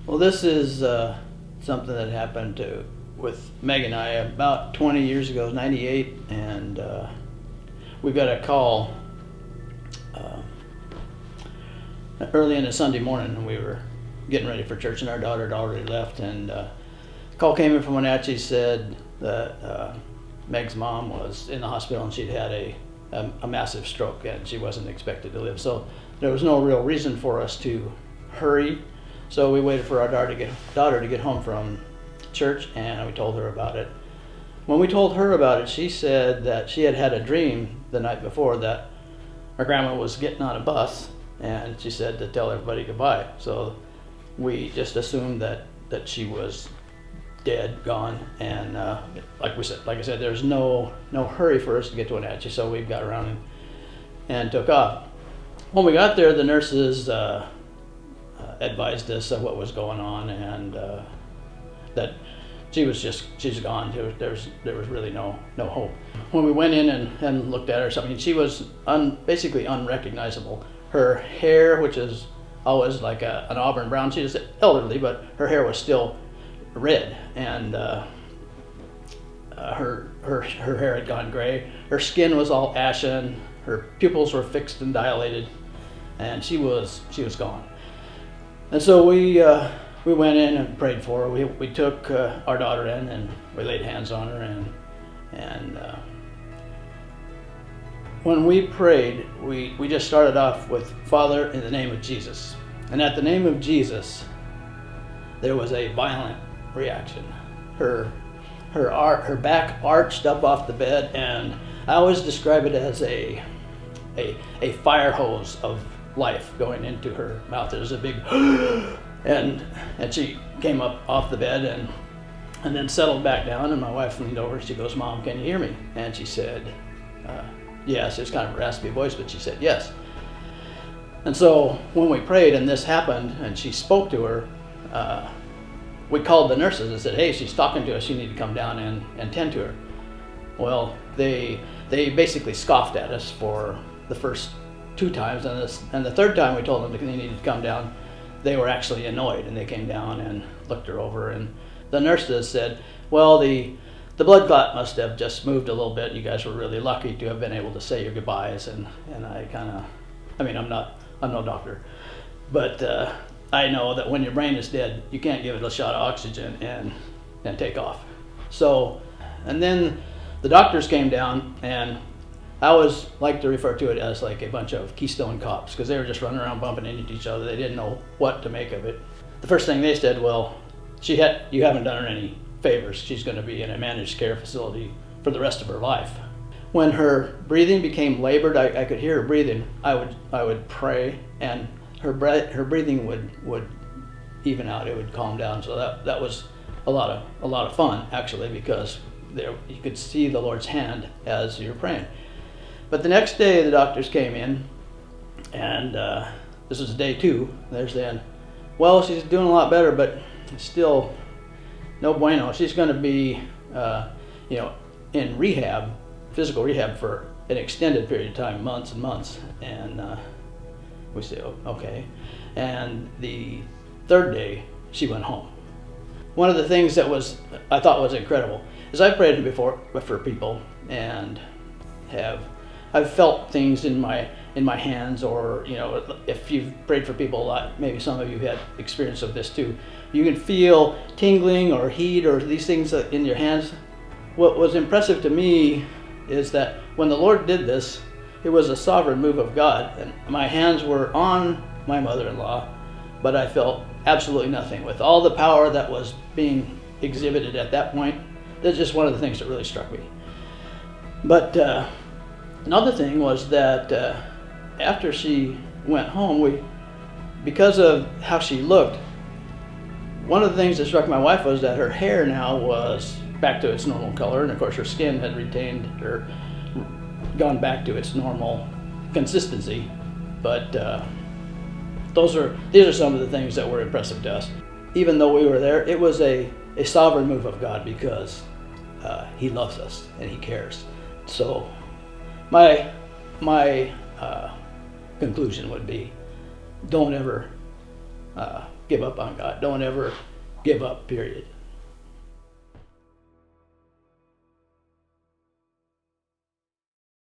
Well, this is something that happened with Meg and I about 20 years ago, 98, and we got a call uh, early in a Sunday morning, and we were getting ready for church, and our daughter had already left, and a call came in from Wenatchee, said that Meg's mom was in the hospital and she'd had a massive stroke and she wasn't expected to live. So there was no real reason for us to hurry. So we waited for our daughter to get home from church, and we told her about it. When we told her about it, she said that she had had a dream the night before that our grandma was getting on a bus, and she said to tell everybody goodbye. So we just assumed that she was dead, gone, and like I said, there's no hurry for us to get to Wenatchee, so we got around and took off. When we got there, the nurses advised us of what was going on, and that she's gone. There was really no hope. When we went in and looked at her, something, she was basically unrecognizable. Her hair, which is always like an auburn brown, she was elderly, but her hair was still red, and her hair had gone gray. Her skin was all ashen. Her pupils were fixed and dilated, and she was gone. And so we went in and prayed for her. We took our daughter in and we laid hands on her, and when we prayed, we just started off with, Father, in the name of Jesus. And at the name of Jesus, there was a violent reaction. Her back arched up off the bed, and I always describe it as a fire hose of life going into her mouth. There's a big and she came up off the bed and then settled back down, and my wife leaned over. She goes, Mom, can you hear me? And she said, yes. It's kind of a raspy voice, but she said yes. And so when we prayed and this happened and she spoke to her, we called the nurses and said, hey, she's talking to us, you need to come down and tend to her. Well, they basically scoffed at us for the first 2 times, and the third time we told them they needed to come down, they were actually annoyed, and they came down and looked her over, and the nurses said, well, the blood clot must have just moved a little bit. You guys were really lucky to have been able to say your goodbyes. And I I'm no doctor, but I know that when your brain is dead, you can't give it a shot of oxygen and take off. So, and then the doctors came down, and I always like to refer to it as like a bunch of Keystone cops, because they were just running around bumping into each other. They didn't know what to make of it. The first thing they said, well, you haven't done her any favors. She's going to be in a managed care facility for the rest of her life. When her breathing became labored, I could hear her breathing. I would pray, and her breathing would even out. It would calm down. So that was a lot of fun, actually, because there you could see the Lord's hand as you're praying. But the next day, the doctors came in, and this was day 2. They're saying, well, she's doing a lot better, but still no bueno. She's going to be, in rehab, physical rehab, for an extended period of time, months and months. And we said, oh, okay. And the 3rd day, she went home. One of the things that I thought was incredible is I've prayed before for people, and I've felt things in my hands, or if you've prayed for people a lot, maybe some of you had experience of this too. You can feel tingling or heat or these things in your hands. What was impressive to me is that when the Lord did this, it was a sovereign move of God, and my hands were on my mother-in-law, but I felt absolutely nothing. With all the power that was being exhibited at that point, that's just one of the things that really struck me. But another thing was that after she went home, because of how she looked, one of the things that struck my wife was that her hair now was back to its normal color, and of course her skin had gone back to its normal consistency. But these are some of the things that were impressive to us. Even though we were there, it was a sovereign move of God, because He loves us and He cares. So my conclusion would be, don't ever give up on God. Don't ever give up, period.